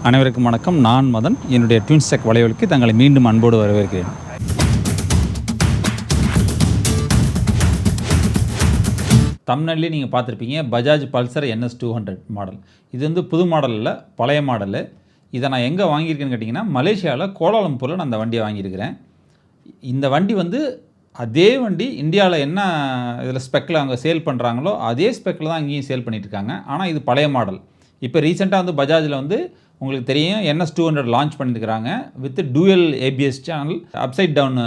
அனைவருக்கும் வணக்கம். நான் மதன். என்னுடைய ட்வின்ஸ் டெக் வலைவலுக்கு தங்களை மீண்டும் அன்போடு வரவேற்கிறேன். தம்ப்நெயில்லே நீங்கள் பார்த்துருப்பீங்க, பஜாஜ் பல்சர் NS200 மாடல். இது வந்து புது மாடல் இல்லை, பழைய மாடலு. இதை நான் எங்கே வாங்கியிருக்கேன்னு கேட்டிங்கன்னா, மலேசியாவில் கோலாலம்பூரில் நான் அந்த வண்டியை வாங்கியிருக்கிறேன். இந்த வண்டி வந்து அதே வண்டி இந்தியாவில் என்ன இதில் ஸ்பெக்கில் அங்கே சேல் பண்ணுறாங்களோ அதே ஸ்பெக்கில் தான் இங்கேயும் சேல் பண்ணிகிட்ருக்காங்க. ஆனால் இது பழைய மாடல். இப்போ ரீசெண்டாக வந்து பஜாஜில் வந்து உங்களுக்கு தெரியும் NS200 லான்ச் பண்ணியிருக்கிறாங்க with dual ABS channel, upside down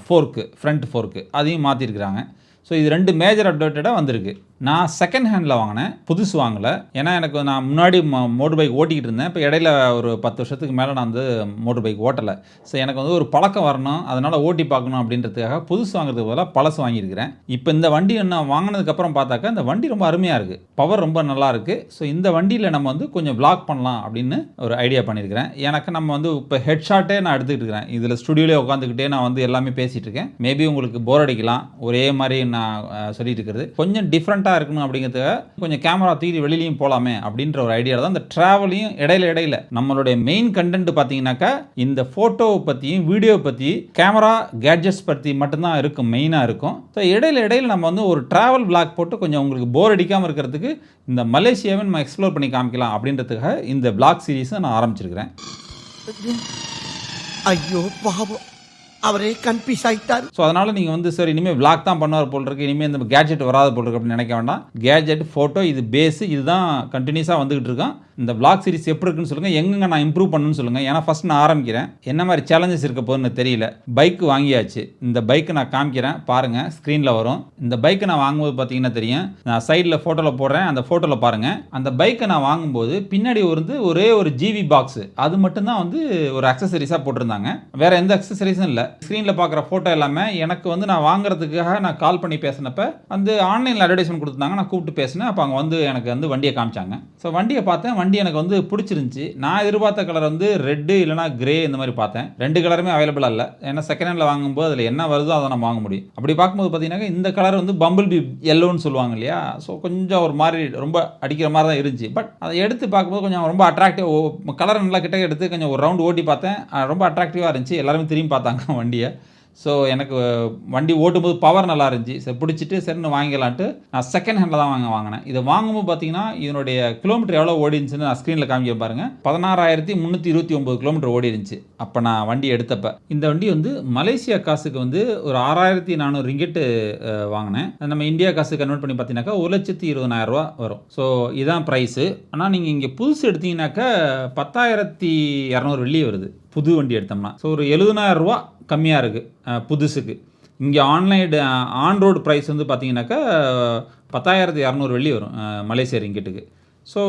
fork, front fork அதையும் மாற்றிருக்கிறாங்க. ஸோ இது ரெண்டு மேஜர் அப்டேட்டடாக வந்திருக்கு. நான் செகண்ட் ஹேண்டில் வாங்கினேன், புதுசு வாங்கலை. ஏன்னா எனக்கு நான் முன்னாடி மோட்டர் பைக் ஓட்டிக்கிட்டு இருந்தேன். இப்போ இடையில ஒரு 10 வருஷத்துக்கு மேலே நான் வந்து மோட்டர் பைக் ஓட்டலை. ஸோ எனக்கு வந்து ஒரு பழக்கம் வரணும், அதனால் ஓட்டி பார்க்கணும் அப்படின்றதுக்காக புதுசு வாங்குறதுக்கு பதிலாக பழசு வாங்கியிருக்கிறேன். இப்போ இந்த வண்டி நான் வாங்கினதுக்கப்புறம் பார்த்தாக்கா இந்த வண்டி ரொம்ப அருமையாக இருக்குது, பவர் ரொம்ப நல்லா இருக்குது. ஸோ இந்த வண்டியில் நம்ம வந்து கொஞ்சம் விளாக் பண்ணலாம் அப்படின்னு ஒரு ஐடியா பண்ணியிருக்கிறேன். எனக்கு நம்ம வந்து இப்போ ஹெட்ஷாட்டே நான் எடுத்துக்கிட்டு இருக்கிறேன். இதில் ஸ்டுடியோலே உட்காந்துக்கிட்டே நான் வந்து எல்லாமே பேசிகிட்டு இருக்கேன். மேபி உங்களுக்கு போர் அடிக்கலாம், ஒரே மாதிரி நான் சொல்லிட்டு இருக்கிறது. கொஞ்சம் டிஃப்ரெண்ட்டாக இருக்கணும் அப்படிங்கிறதுக்காக கொஞ்சம் கேமரா தூக்கி வெளியிலையும் போகலாமே அப்படின்ற ஒரு ஐடியா தான் இந்த ட்ராவலையும் இடையில நம்மளுடைய மெயின் கண்டென்ட் பார்த்தீங்கன்னாக்கா இந்த ஃபோட்டோவை பற்றியும் வீடியோ பற்றி கேமரா கேட்ஜெட்ஸ் பற்றி மட்டும்தான் இருக்கும், மெயினாக இருக்கும். ஸோ இடையில நம்ம வந்து ஒரு ட்ராவல் விளாக் போட்டு கொஞ்சம் உங்களுக்கு போர் அடிக்காமல் இருக்கிறதுக்கு இந்த மலேசியாவை நம்ம எக்ஸ்ப்ளோர் பண்ணி காமிக்கலாம் அப்படின்றதுக்காக இந்த விளாக் சீரீஸை நான் ஆரம்பிச்சிருக்கிறேன். ஐயோ பாவம், அவரே கன்ஃபியூஸ் ஆகிட்டார். ஸோ அதனால் நீங்கள் வந்து சரி இனிமேல் விளாக் தான் பண்ணுவார் போல் இருக்கு, இனிமேல் இந்த கேட்ஜெட் வராது போல் இருக்கு அப்படின்னு நினைக்க வேண்டாம். கேட்ஜெட், ஃபோட்டோ இது பேஸு, இதுதான் கண்டினியூஸாக வந்துகிட்டு இருக்கோம். இந்த விளாக் சீரிஸ் எப்படி இருக்குன்னு சொல்லுங்கள், எங்கே நான் இம்ப்ரூவ் பண்ணணும்னு சொல்லுங்கள். ஏன்னா ஃபஸ்ட் நான் ஆரம்பிக்கிறேன், என்ன மாதிரி சேலஞ்சஸ் இருக்க போகுதுன்னு தெரியல. பைக் வாங்கியாச்சு, இந்த பைக்கு நான் காமிக்கிறேன் பாருங்கள், ஸ்க்ரீனில் வரும். இந்த பைக்கை நான் வாங்கும்போது பார்த்தீங்கன்னா தெரியும், நான் சைடில் ஃபோட்டோவில் போடுறேன், அந்த ஃபோட்டோவில் பாருங்கள். அந்த பைக்கை நான் வாங்கும்போது பின்னாடி வந்து ஒரே ஒரு ஜிவி பாக்ஸு, அது மட்டும்தான் வந்து ஒரு அக்சசரிஸாக போட்டிருந்தாங்க, வேறு எந்த அக்சசரிஸும் இல்லை. ஸ்க்ரீனில் பார்க்குற ஃபோட்டோ எல்லாமே எனக்கு வந்து நான் வாங்குறதுக்காக நான் கால் பண்ணி பேசினப்ப வந்து ஆன்லைனில் அட்வர்டைஸ்மெண்ட் கொடுத்துருந்தாங்க. நான் கூப்பிட்டு பேசினேன். அப்போ அவங்க வந்து எனக்கு வந்து வண்டியை காமிச்சாங்க. ஸோ வண்டியை பார்த்தேன், வண்டி எனக்கு வந்து பிடிச்சிருந்துச்சி. நான் எதிர்பார்த்த கலர் வந்து ரெட்டு இல்லைனா கிரே இந்த மாதிரி பார்த்தேன். ரெண்டு கலருமே அவைலபிளாக இல்லை. ஏன்னா செகண்ட் ஹேண்டில் வாங்கும்போது அதில் என்ன வருதோ அதை நான் வாங்க முடியும். அப்படி பார்க்கும்போது பார்த்தீங்கன்னா இந்த கலர் வந்து பம்பிள் பி எல்லோன்னு சொல்லுவாங்க இல்லையா. ஸோ கொஞ்சம் ஒரு மாதிரி ரொம்ப அடிக்கிற மாதிரி தான் இருந்துச்சு. பட் அதை எடுத்து பார்க்கும்போது கொஞ்சம் ரொம்ப அட்ராக்டிவ், கலர் நல்லா கிட்ட எடுத்து கொஞ்சம் ஒரு ரவுண்ட் ஓட்டி பார்த்தேன், ரொம்ப அட்ராக்டிவாக இருந்துச்சு. எல்லாருமே திரும்பி பார்த்தாங்க வண்டியை. ஸோ எனக்கு வண்டி ஓட்டும்போது பவர் நல்லா இருந்துச்சு. சரி பிடிச்சிட்டு சரின்னு வாங்கிக்கலான்ட்டு நான் செகண்ட் ஹேண்டில் தான் வாங்கினேன். இதை வாங்கும்போது பார்த்தீங்கன்னா இதனுடைய கிலோமீட்டர் எவ்வளோ ஓடி இருந்துச்சுன்னு நான் ஸ்க்ரீனில் காமிக்க பாருங்கள். 16,329 கிலோமீட்டர் ஓடி இருந்துச்சு அப்போ நான் வண்டி எடுத்தப்போ. இந்த வண்டி வந்து மலேசியா காசுக்கு வந்து ஒரு 6,400 ரிங்கெட்டு வாங்கினேன். நம்ம இந்தியா காசு கன்வெர்ட் பண்ணி பார்த்தீங்கன்னாக்கா 1,20,000 ரூபா வரும். ஸோ இதுதான் ப்ரைஸு. ஆனால் நீங்கள் இங்கே புதுசு எடுத்தீங்கன்னாக்கா 10,200 வெள்ளி வருது புது வண்டி எடுத்தோம்னா. ஸோ ஒரு 70,000 ரூபா கம்மியாக இருக்குது புதுசுக்கு. இங்கே ஆன் ரோடு ப்ரைஸ் வந்து பார்த்தீங்கன்னாக்கா 10,200 வெள்ளி வரும் மலேசியா ரிங்கெட்டுக்கு. ஸோ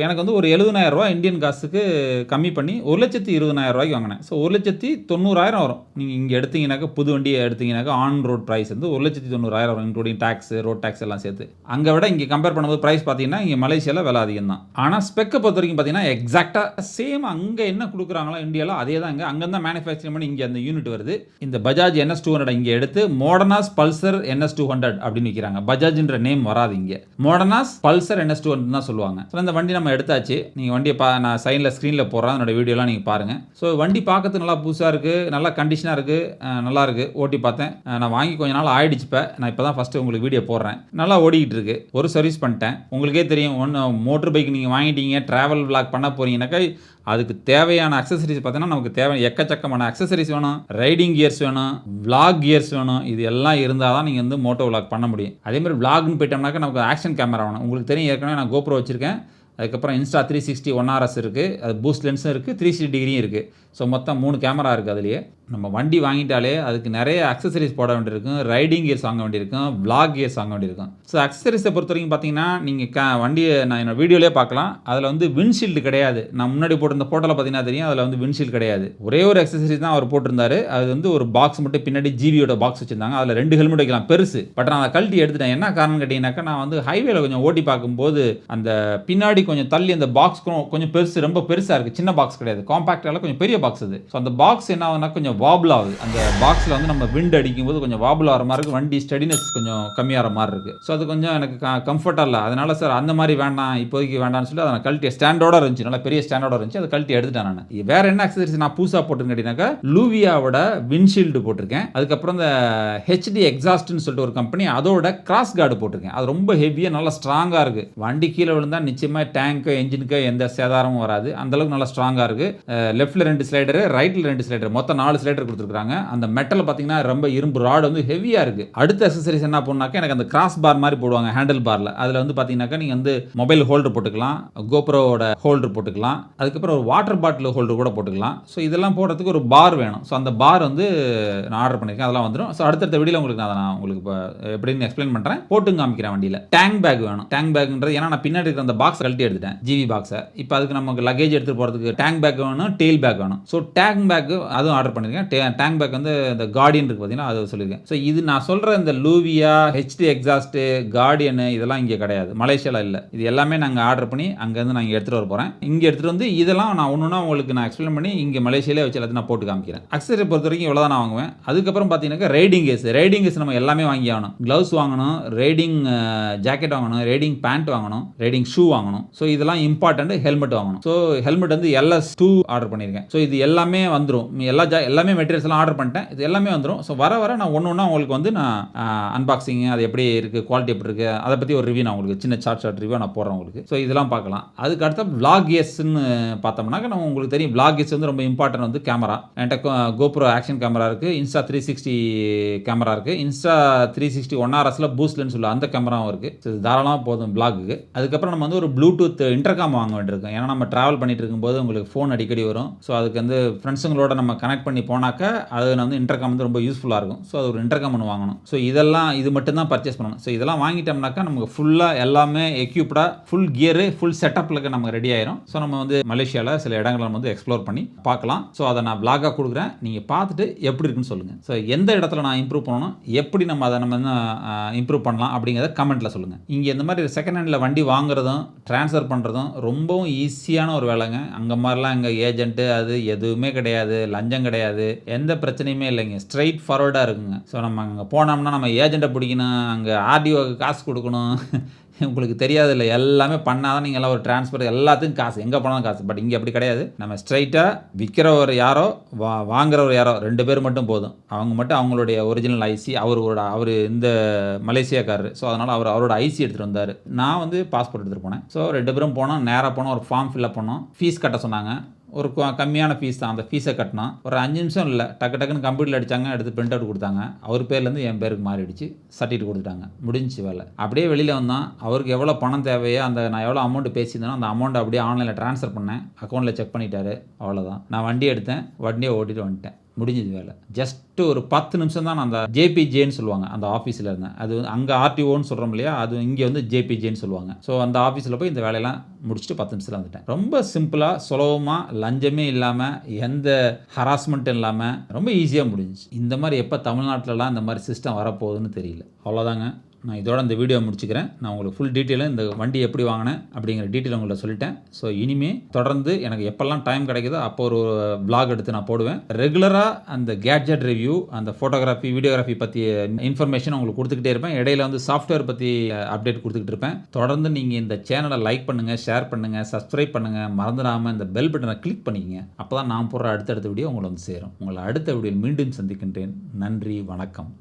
எனக்கு வந்து ஒரு 70,000 ரூபா இந்தியன் காசுக்கு கம்மி பண்ணி 1,20,000 ரூபாய்க்கு வாங்கினேன். ஸோ 1,90,000 வரும். நீங்கள் இங்கே எடுத்தீங்கன்னாக்கா புது வண்டியை எடுத்தீங்கன்னாக்கா ஆன் ரோட் ப்ரைஸ் வந்து 1,90,000 வரும், இன்க்ளூடிங் டேக்ஸ், ரோட் டேக்ஸ் எல்லாம் சேர்த்து. அங்கே விட இங்கே கம்பேர் பண்ணும்போது ப்ரைஸ் பார்த்தீங்கன்னா இங்கே மலேசியாவில் விலை அதிகம் தான். ஆனால் ஸ்பெக்கை பொறுத்த வரைக்கும் பார்த்தீங்கன்னா எக்ஸாக்டாக சேம் அங்கே என்ன கொடுக்குறாங்களோ இந்தியாவில் அதே தான் அங்கே தான் மேனுஃபேக்சரிங் பண்ணி இங்கே அந்த யூனிட் வருது. இந்த பஜாஜ் NS200 இங்கே எடுத்து மோடனாஸ் பல்சர் NS200 அப்படின்னு விற்கிறாங்க. பஜாஜ்ன்ற நேம் வராது, இங்கே மோடனாஸ் பல்சர் NS200 தான் சொல்லுவாங்க. ஸோ இந்த வண்டி நம்ம எடுத்தாச்சு. நீங்கள் வண்டியை நான் சைடில் ஸ்க்ரீனில் போடுறேன், என்னோட வீடியோலாம் நீங்கள் பாருங்கள். ஸோ வண்டி பார்க்கறதுக்கு நல்லா புதுசாக இருக்குது, நல்லா கண்டிஷனாக இருக்குது, நல்லா இருக்குது. ஓட்டி பார்த்தேன், நான் வாங்கி கொஞ்ச நாள் ஆயிடுச்சு. நான் இப்போ தான் ஃபஸ்ட்டு உங்களுக்கு வீடியோ போடுறேன். நல்லா ஓடிக்கிட்டு இருக்குது. ஒரு சர்வீஸ் பண்ணிட்டேன். உங்களுக்கே தெரியும், ஒன்று மோட்டர் பைக் நீங்கள் வாங்கிட்டீங்க, ட்ராவல் விளாக் பண்ண போகிறீங்கன்னாக்கா அதுக்கு தேவையான அக்சசரிஸ் பார்த்தீங்கன்னா நமக்கு தேவையான எக்கச்சக்கமான அக்சசரிஸ் வேணும், ரைடிங் கியர்ஸ் வேணும், விளாக் கியர்ஸ் வேணும். இது எல்லாம் இருந்தால் தான் நீங்கள் வந்து மோட்டோ விளாக் பண்ண முடியும். அதே மாதிரி விளாக்னு போயிட்டோம்னாக்கா நமக்கு ஆக்ஷன் கேமரா வேணும். உங்களுக்கு தெரியும், ஏற்கனவே நான் கோப்ரோ வச்சிருக்கேன். அதுக்கப்புறம் இன்ஸ்டா 360 1RS இருக்குது, அது பூஸ்ட் லென்ஸும் இருக்குது, 360 டிகிரியும் இருக்குது. ஸோ மொத்தம் 3 கேமரா இருக்குது அதுலேயே. நம்ம வண்டி வாங்கிட்டாலே அதுக்கு நிறைய அக்சசரிஸ் போட வேண்டியிருக்கும், ரைடிங் கியர்ஸ் வாங்க வேண்டியிருக்கும், விளாக் கியர்ஸ் வாங்க வேண்டியிருக்கும். ஸோ அக்சசரிஸை பொறுத்த வரைக்கும் பார்த்தீங்கன்னா நீங்கள் வண்டியை நான் என்னோட வீடியோலேயே பார்க்கலாம். அதில் வந்து விண்ட்ஷீல்டு கிடையாது. நான் முன்னாடி போட்டிருந்த ஃபோட்டோவில் பார்த்தீங்கன்னா தெரியும், அதில் வந்து விண்ட்ஷீல்டு கிடையாது. ஒரே ஒரு அக்சசரிஸ் தான் அவர் போட்டிருந்தாரு. அது வந்து ஒரு பாக்ஸ் மட்டும் பின்னாடி ஜிவியோட பாக்ஸ் வச்சிருந்தாங்க. அதில் 2 ஹெல்மெட் வைக்கலாம் பெருசு. பட் நான் அதை கழட்டி எடுத்துட்டேன். என்ன காரணம் கேட்டிங்கனாக்கா, நான் வந்து ஹைவேல கொஞ்சம் ஓட்டி பார்க்கும்போது அந்த பின்னாடி கொஞ்சம் தள்ளி அந்த பாக்ஸ் கொஞ்சம் பெருசு, ரொம்ப பெருசாக இருக்குது. சின்ன பாக்ஸ் கிடையாது, காம்பாக்டால கொஞ்சம் பெரிய பாக்ஸ் அது. ஸோ அந்த பாக்ஸ் என்ன ஆகுதுன்னா கொஞ்சம் வாபிள் ஆகுது. அந்த பாக்ஸில் வந்து நம்ம விண்ட் அடிக்கும்போது கொஞ்சம் வாபிள் ஆகிற மாதிரி இருக்குது. வண்டி ஸ்டெடினஸ் கொஞ்சம் கம்மியாகிற மாதிரி இருக்குது. ஸோ அது கொஞ்சம் எனக்கு கம்ஃபர்ட்டாக இல்லை. அதனால சார் அந்த மாதிரி வேண்டாம், இப்போதைக்கு வேண்டாம்னு சொல்லி அதை நான் கழட்டி ஸ்டாண்டோட இருந்துச்சு, நல்லா பெரிய ஸ்டாண்டோட இருந்துச்சு, அதை கழட்டி எடுத்துட்டேன் நான். வேற என்ன அக்சசரிஸ் நான் புதுசாக போட்டுன்னு கேட்டிங்கனாக்கா, லூவியாவோட விண்ட்ஷீல்டு போட்டிருக்கேன். அதுக்கப்புறம் இந்த ஹெச்டி எக்ஸாஸ்ட்னு சொல்லிட்டு ஒரு கம்பெனி, அதோட கிராஸ் கார்டு போட்டிருக்கேன். அது ரொம்ப ஹெவியாக நல்லா ஸ்ட்ராங்காக இருக்குது. வண்டி கீழே விழுந்தால் நிச்சயமாக டேங்க்கு என்ஜினுக்கு எந்த சேதாரமும் வராது. அந்தளவுக்கு நல்லா ஸ்ட்ராங்காக இருக்குது. லெஃப்ட்டில் 2 ஸ்லைடரு, ரைட்டில் 2 ஸ்லைடர், மொத்தம் 4 ஸ்லைடர் கொடுத்துருக்காங்க. அந்த மெட்டல் பார்த்தீங்கன்னா ரொம்ப இரும்பு ராடு வந்து ஹெவியாக இருக்குது. அடுத்த அக்சசரிஸ் என்ன பண்ணாக்கா, எனக்கு அந்த கிராஸ் பார் மாதிரி போடுவாங்க ஹேண்டில் பாரில். அதில் வந்து பார்த்தீங்கன்னாக்கா நீங்கள் வந்து மொபைல் ஹோல்டர் போட்டுக்கலாம், கோப்ரோவோட ஹோல்டர் போட்டுக்கலாம், அதுக்கப்புறம் ஒரு வாட்டர் பாட்டில் ஹோல்டர் கூட போட்டுக்கலாம். ஸோ இதெல்லாம் போடுறதுக்கு ஒரு பார் வேணும். ஸோ அந்த பார் வந்து நான் ஆர்டர் பண்ணியிருக்கேன், அதெல்லாம் வந்துடும். ஸோ அடுத்தடுத்த வீடியோவில் உங்களுக்கு நான் உங்களுக்கு இப்போ எப்படின்னு எக்ஸ்பிளைன் பண்ணுறேன், போட்டு காமிக்கிறேன். வண்டியில் டேங்க் பேக் வேணும். டேங்க் பேக்ன்றது ஏன்னா நான் பின்னாடி இருக்கிற அந்த பாக்ஸ் கழட்டி எடுத்துட்டேன், ஜிவி பாக்ஸை. இப்போ அதுக்கு நமக்கு லக்கேஜ் எடுத்துகிட்டு போகிறதுக்கு டேங்க் பேக் வேணும், டெயில் பேக் வேணும். ஸோ டேங்க் பேக் அதுவும் ஆர்டர் பண்ணியிருக்கேன். டேங்க் பேக் வந்து இந்த கார்டியன் இருக்குது பார்த்தீங்கன்னா, அது சொல்லியிருக்கேன். ஸோ இது நான் சொல்கிற இந்த லூவியா, ஹெச்டி எக்ஸாஸ்ட்டு, கார்டியனு இதெல்லாம் இங்கே கிடையாது, மலேசியாவில் இல்லை. இது எல்லாமே நாங்கள் ஆர்டர் பண்ணி அங்கேருந்து நான் இங்கே எடுத்துகிட்டு வர போகிறேன். இங்கே எடுத்துகிட்டு வந்து இதெல்லாம் நான் ஒன்றுனா உங்களுக்கு நான் எக்ஸ்பிளைன் பண்ணி இங்கே மலேசியாவிலே வச்சு எல்லாத்தையும் நான் போட்டு காமிக்கிறேன். அக்சசரி பொறுத்த வரைக்கும் இவ்வளோ தான் நான் வாங்குவேன். அதுக்கப்புறம் பார்த்தீங்கன்னா ரைடிங் கேஸ் நம்ம எல்லாமே வாங்கி ஆகணும். க்ளவுஸ் வாங்கணும், ரைடிங் ஜாக்கெட் வாங்கணும், ரைடிங் பேண்ட் வாங்கணும், ரைடிங் ஷூ வாங்கணும். ஸோ இதெல்லாம் இம்பார்ட்டன்ட். ஹெல்மெட் வாங்கணும். ஸோ ஹெல்மெட் வந்து LS2 ஆர்டர் பண்ணியிருக்கேன். ஸோ இது எல்லாமே வந்துடும். எல்லாமே மெட்டீரியல்ஸ் எல்லாம் ஆர்டர் பண்ணிட்டேன். இது எல்லாமே வந்துடும். ஸோ வர நான் ஒன்று உங்களுக்கு வந்து நான் அன்பாக்சிங், அது எப்படி இருக்குது, குவாலிட்டி எப்படி இருக்குது, அதை பற்றி ஒரு ரிவ்யூ நான் உங்களுக்கு சின்ன ஷார்ட் ரிவ்யூ நான் போடுறேன் உங்களுக்கு. ஸோ இதெல்லாம் பார்க்கலாம். அதுக்கு அடுத்த விளாக் கியர்ஸ்ன்னு பார்த்தோம்னாக்க, நம்ம உங்களுக்கு தெரியும் விளாக் கியர்ஸ் வந்து ரொம்ப இம்பார்ட்டன்ட் வந்து கேமரா. என்கிட்ட கோப்ரோ ஆக்ஷன் கேமரா இருக்குது, இன்ஸ்டா 360 கேமரா இருக்குது, இன்ஸ்டா 360 1RSல பூஸ்ட் லென்ஸ் உள்ள அந்த கேமராவும் இருக்குது. ஸோ இது தாராளமாக போதும் விளாகுக்கு. அதுக்கப்புறம் நம்ம வந்து ஒரு ப்ளூடூத் இன்டர்காம் வாங்க வேண்டியிருக்கும். ஏன்னா நம்ம ட்ராவல் பண்ணிட்டு இருக்கும்போது உங்களுக்கு ஃபோன் அடிக்கடி வரும். ஸோ அதுக்கு வந்து ஃப்ரெண்ட்ஸுங்களோட நம்ம கனெக்ட் பண்ணி போனாக்கா அது வந்து இன்டர்காம் வந்து ரொம்ப யூஸ்ஃபுல்லாக இருக்கும். ஸோ அது ஒரு இன்டர்காம் ஒன்று வாங்கணும். ஸோ இது மட்டும் தான் பர்ச்சேஸ் பண்ணணும். ஸோ இதெல்லாம் வாங்கிட்டோம்னாக்கா நமக்கு ஃபுல்லாக எல்லாமே எக்யூப்டாக ஃபுல் கியரு ஃபுல் செட்டப்பில் நமக்கு ரெடி ஆயிரும். ஸோ நம்ம வந்து மலேசியாவில் சில இடங்களை நம்ம வந்து எக்ஸ்ப்ளோர் பண்ணி பார்க்கலாம். ஸோ அதை நான் விளாகாக கொடுக்குறேன், நீங்கள் பார்த்துட்டு எப்படி இருக்குன்னு சொல்லுங்கள். ஸோ எந்த இடத்துல நான் இம்ப்ரூவ் பண்ணணும், எப்படி நம்ம அதை நம்ம இம்ப்ரூவ் பண்ணலாம் அப்படிங்கிறத கமெண்ட்டில் சொல்லுங்கள். இங்கே இந்த மாதிரி செகண்ட் ஹேண்டில் வண்டி வாங்குறதும் ட்ரான்ஸ்ஃபர் பண்ணுறதும் ரொம்பவும் ஈஸியான ஒரு வேலைங்க. அங்கே மாதிரிலாம் இங்கே ஏஜென்ட்டு அது எதுவுமே கிடையாது, லஞ்சம் கிடையாது, எந்த பிரச்சனையுமே இல்லைங்க. ஸ்ட்ரைட் ஃபார்வர்டாக இருக்குங்க. ஸோ நம்ம அங்கே போனோம்னா நம்ம ஏஜென்ட்டை பிடிக்கணும், அங்கே ஆர்டிஓக்கு காசு கொடுக்கணும், உங்களுக்கு தெரியாது இல்லை, எல்லாமே பண்ணால் தான் நீங்கள் எல்லாம் ஒரு ட்ரான்ஸ்ஃபர் எல்லாத்துக்கும் காசு, எங்கே போனாலும் காசு. பட் இங்கே அப்படி கிடையாது. நம்ம ஸ்ட்ரைட்டாக விற்கிறவர் யாரோ வாங்குறவர் யாரோ 2 பேர் மட்டும் போதும். அவங்க மட்டும் அவங்களுடைய ஒரிஜினல் ஐசி, அவர் இந்த மலேசியாக்காரர். ஸோ அதனால் அவரோட ஐசி எடுத்துகிட்டு வந்தார். நான் வந்து பாஸ்போர்ட் எடுத்துகிட்டு போனேன். ஸோ 2 பேரும் போனோம், நேராக போனோம், ஒரு ஃபார்ம் ஃபில்அப் பண்ணோம், ஃபீஸ் கட்ட சொன்னாங்க. ஒரு கம்மியான ஃபீஸ் தான், அந்த ஃபீஸை கட்டினோம். ஒரு 5 நிமிஷம் இல்லை, டக்குன்னு கம்ப்யூட்டரில் அடித்தாங்க, எடுத்து பிரிண்ட் அவுட் கொடுத்தாங்க. அவர் பேர்லேருந்து என் பேருக்கு மாறிடுச்சு, சர்டிஃபிகேட் கொடுத்துட்டாங்க, முடிஞ்சு வேலை. அப்படியே வெளியில் வந்தான். அவருக்கு எவ்வளோ பணம் தேவையோ நான் எவ்வளோ அமௌண்ட் பேசியிருந்தேனோ அந்த அமௌண்ட் அப்படியே ஆன்லைனில் ட்ரான்ஸ்ஃபர் பண்ணேன், அக்கௌண்ட்டில் செக் பண்ணிட்டாரு, அவ்வளோதான். நான் வண்டி எடுத்தேன், வண்டியை ஓட்டிட்டு வந்துட்டேன், முடிஞ்சது வேலை. ஜஸ்ட் ஒரு 10 நிமிஷம் தான். நான் அந்த ஜேபிஜேன்னு சொல்லுவாங்க அந்த ஆஃபீஸில் இருந்தேன். அது அங்கே ஆர்டிஓன்னு சொல்கிறோம் இல்லையா, அது இங்கே வந்து ஜேபிஜேன்னு சொல்லுவாங்க. ஸோ அந்த ஆஃபீஸில் போய் இந்த வேலையெல்லாம் முடிச்சுட்டு 10 நிமிஷத்தில் வந்துட்டேன். ரொம்ப சிம்பிளாக, சுலபமாக, லஞ்சமே இல்லாமல், எந்த ஹராஸ்மெண்ட்டும் இல்லாமல் ரொம்ப ஈஸியாக முடிஞ்சிச்சு. இந்த மாதிரி எப்போ தமிழ்நாட்டிலலாம் இந்த மாதிரி சிஸ்டம் வரப்போகுதுன்னு தெரியல. அவ்வளோதாங்க. நான் இதோட இந்த வீடியோ முடிச்சுக்கிறேன். நான் உங்களுக்கு ஃபுல் டீட்டெயிலும் இந்த வண்டி எப்படி வாங்கினேன் அப்படிங்கிற டீட்டெயில் உங்கள்ட்ட சொல்லிட்டேன். ஸோ இனிமேல் தொடர்ந்து எனக்கு எப்போல்லாம் டைம் கிடைக்குதோ அப்போ ஒரு vlog எடுத்து நான் போடுவேன். ரெகுலராக அந்த கேட்ஜெட் ரிவ்யூ, அந்த ஃபோட்டோகிராஃபி, வீடியோகிராஃபி பற்றிய இன்ஃபர்மேஷன் உங்களுக்கு கொடுத்துக்கிட்டே இருப்பேன். இடையில வந்து சாஃப்ட்வேர் பற்றி அப்டேட் கொடுத்துக்கிட்டு இருப்பேன். தொடர்ந்து நீங்கள் இந்த சேனலை லைக் பண்ணுங்கள், ஷேர் பண்ணுங்கள், சப்ஸ்கிரைப் பண்ணுங்கள், மறந்துடாமல் இந்த பெல் பட்டனை கிளிக் பண்ணிக்கங்க. அப்போ தான் நான் போடுற அடுத்தடுத்த வீடியோ உங்களை வந்து சேரும். உங்களை அடுத்த வீடியோவில் மீண்டும் சந்திக்கின்றேன். நன்றி, வணக்கம்.